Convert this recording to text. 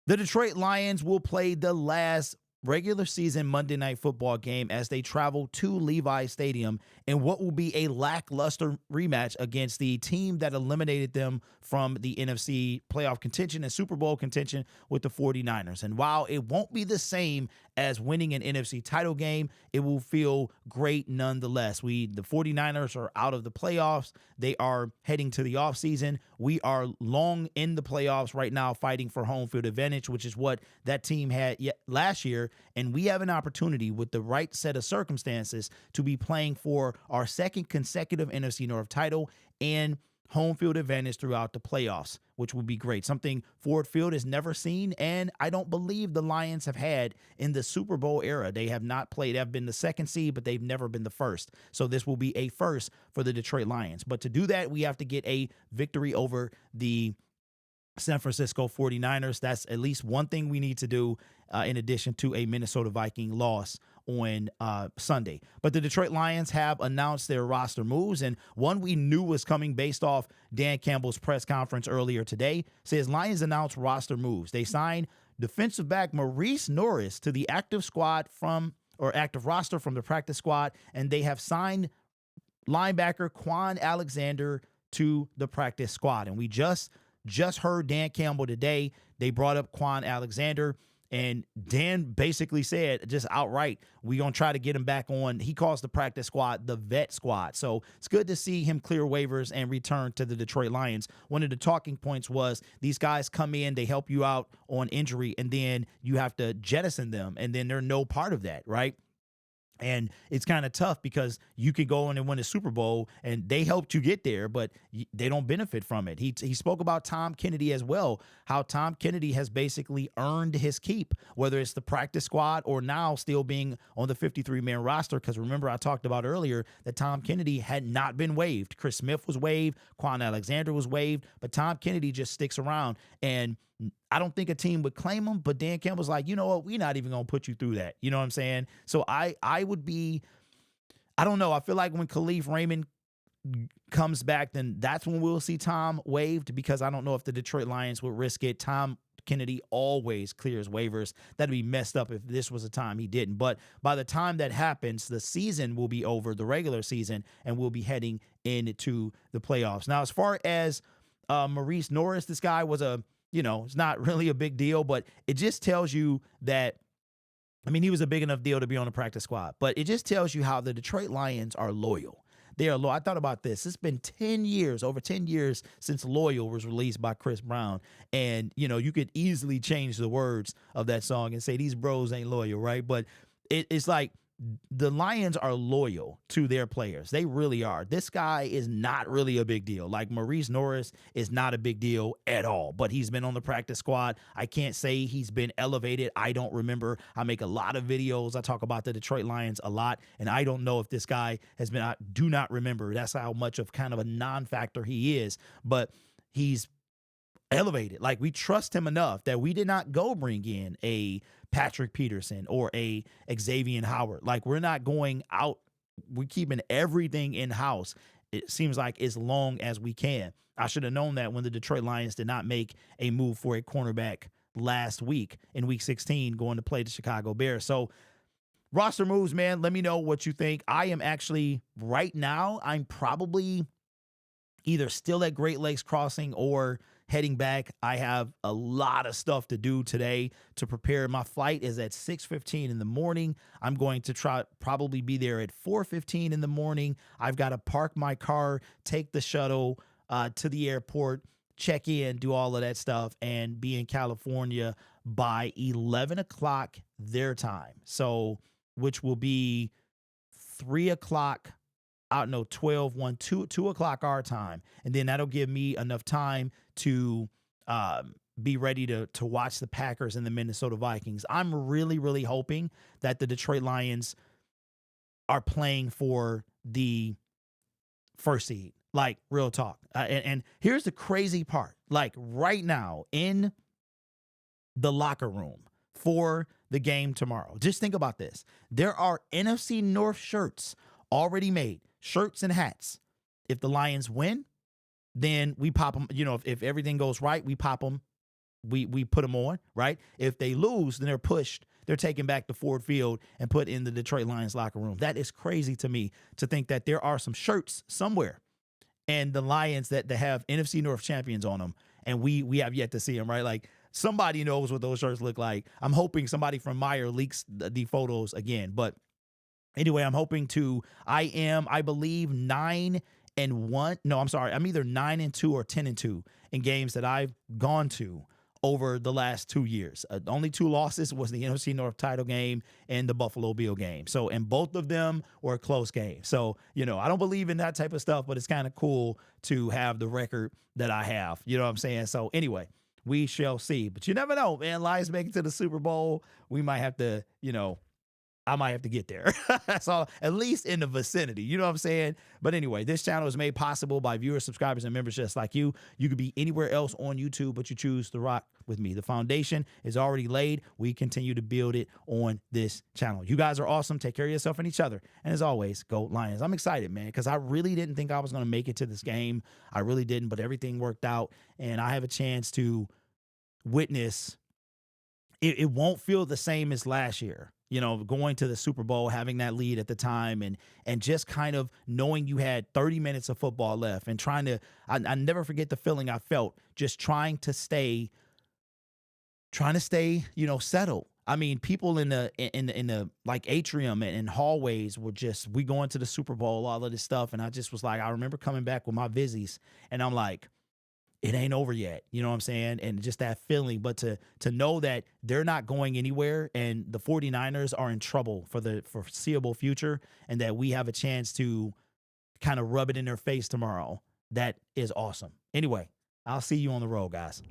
The Detroit Lions will play the last regular season Monday Night Football game as they travel to Levi Stadium in what will be a lackluster rematch against the team that eliminated them from the NFC playoff contention and Super Bowl contention with the 49ers. And while it won't be the same as winning an NFC title game, it will feel great nonetheless. The 49ers are out of the playoffs. They are heading to the offseason. We are long in the playoffs right now fighting for home field advantage, which is what that team had last year. And we have an opportunity with the right set of circumstances to be playing for our second consecutive NFC North title and home field advantage throughout the playoffs, which would be great. Something Ford Field has never seen, and I don't believe the Lions have had in the Super Bowl era. They have not played. They have been the second seed, but they've never been the first. So this will be a first for the Detroit Lions. But to do that, we have to get a victory over the San Francisco 49ers. That's at least one thing we need to do in addition to a Minnesota Viking loss on Sunday. But the Detroit Lions have announced their roster moves, and one we knew was coming based off Dan Campbell's press conference earlier today says Lions announced roster moves. They signed defensive back Maurice Norris to the active roster from the practice squad, and they have signed linebacker Quan Alexander to the practice squad. And we just heard Dan Campbell today. They brought up Quan Alexander, and Dan basically said just outright, we're going to try to get him back on. He calls the practice squad the vet squad. So it's good to see him clear waivers and return to the Detroit Lions. One of the talking points was these guys come in, they help you out on injury, and then you have to jettison them, and then they're no part of that, right? And it's kind of tough because you could go in and win a Super Bowl and they helped you get there, but they don't benefit from it. He spoke about Tom Kennedy as well, how Tom Kennedy has basically earned his keep, whether it's the practice squad or now still being on the 53-man roster. Because remember, I talked about earlier that Tom Kennedy had not been waived. Chris Smith was waived. Quan Alexander was waived, but Tom Kennedy just sticks around. And I don't think a team would claim him, but Dan Campbell's like, you know what? We're not even going to put you through that. You know what I'm saying? So I don't know. I feel like when Khalif Raymond comes back, then that's when we'll see Tom waived, because I don't know if the Detroit Lions would risk it. Tom Kennedy always clears waivers. That'd be messed up if this was a time he didn't. But by the time that happens, the season will be over, the regular season, and we'll be heading into the playoffs. Now, as far as Maurice Norris, this guy was it's not really a big deal, but it just tells you that, he was a big enough deal to be on the practice squad, but it just tells you how the Detroit Lions are loyal. They are loyal. I thought about this. It's been over 10 years since Loyal was released by Chris Brown. And, you could easily change the words of that song and say these bros ain't loyal, right? But it's like, the Lions are loyal to their players. They really are. This guy is not really a big deal. Like Maurice Norris is not a big deal at all, but he's been on the practice squad. I can't say he's been elevated. I don't remember. I make a lot of videos. I talk about the Detroit Lions a lot, and I don't know if this guy has been, I do not remember. That's how much of kind of a non-factor he is, but he's elevated. Like, we trust him enough that we did not go bring in a Patrick Peterson or a Xavier Howard. Like, we're not going out. We're keeping everything in-house, it seems like, as long as we can. I should have known that when the Detroit Lions did not make a move for a cornerback last week in week 16 going to play the Chicago Bears. So roster moves, man, let me know what you think. I am actually, right now, I'm probably either still at Great Lakes Crossing or heading back. I have a lot of stuff to do today to prepare. My flight is at 6:15 in the morning. I'm going to probably be there at 4:15 in the morning. I've got to park my car, take the shuttle to the airport, check in, do all of that stuff, and be in California by 11 o'clock their time. So, which will be 3 o'clock. 12, 1, 2 o'clock our time. And then that'll give me enough time to be ready to watch the Packers and the Minnesota Vikings. I'm really, really hoping that the Detroit Lions are playing for the first seed. Like, real talk. And here's the crazy part. Like, right now in the locker room for the game tomorrow, just think about this. There are NFC North shirts already made. Shirts and hats. If the Lions win, then we pop them. If everything goes right, we pop them we put them on, right? If they lose, then they're pushed. They're taken back to Ford Field and put in the Detroit Lions locker room. That is crazy to me to think that there are some shirts somewhere and the Lions that have NFC North champions on them, and we have yet to see them, right? Like, somebody knows what those shirts look like. I'm hoping somebody from Meyer leaks the photos again. But anyway, I'm hoping to, I believe 9-1. No, I'm sorry. I'm either 9-2 or 10-2 in games that I've gone to over the last 2 years. Only 2 losses was the NFC North title game and the Buffalo Bill game. So, and both of them were close games. So, I don't believe in that type of stuff, but it's kind of cool to have the record that I have. You know what I'm saying? So anyway, we shall see. But you never know, man. Lions make it to the Super Bowl. We might have to, I might have to get there. So at least in the vicinity, you know what I'm saying? But anyway, this channel is made possible by viewers, subscribers, and members just like you. You could be anywhere else on YouTube, but you choose to rock with me. The foundation is already laid. We continue to build it on this channel. You guys are awesome. Take care of yourself and each other. And as always, go Lions. I'm excited, man, because I really didn't think I was going to make it to this game. I really didn't, but everything worked out, and I have a chance to witness. It won't feel the same as last year. Going to the Super Bowl, having that lead at the time, and just kind of knowing you had 30 minutes of football left and trying to, I never forget the feeling I felt just trying to stay, settled. I mean, people in the like atrium and hallways were just, we going to the Super Bowl, all of this stuff. And I just was like, I remember coming back with my Vizzies and I'm like, it ain't over yet. You know what I'm saying? And just that feeling, but to know that they're not going anywhere and the 49ers are in trouble for the foreseeable future and that we have a chance to kind of rub it in their face tomorrow. That is awesome. Anyway, I'll see you on the road, guys.